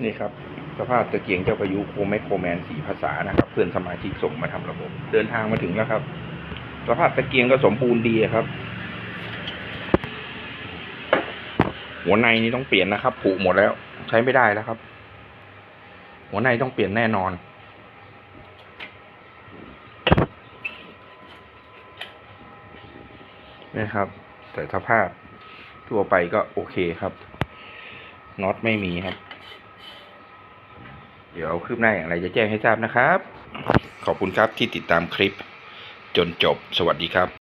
นี่ครับสภาพตะเกียงเจ้าพายุโคแมคโครแมน4 ภาษานะครับเพื่อนสมาชิกส่งมาทำระบบ เดินทางมาถึงแล้วครับสภาพตะเกียงก็สมบูรณ์ดีครับหัวในนี้ต้องเปลี่ยนนะครับผุหมดแล้วใช้ไม่ได้แล้วครับหัวในต้องเปลี่ยนแน่นอนนะครับแต่สภาพทั่วไปก็โอเคครับน็อตไม่มีครับเดี๋ยวคืบหน้าอย่างไรจะแจ้งให้ทราบนะครับขอบคุณครับที่ติดตามคลิปจนจบสวัสดีครับ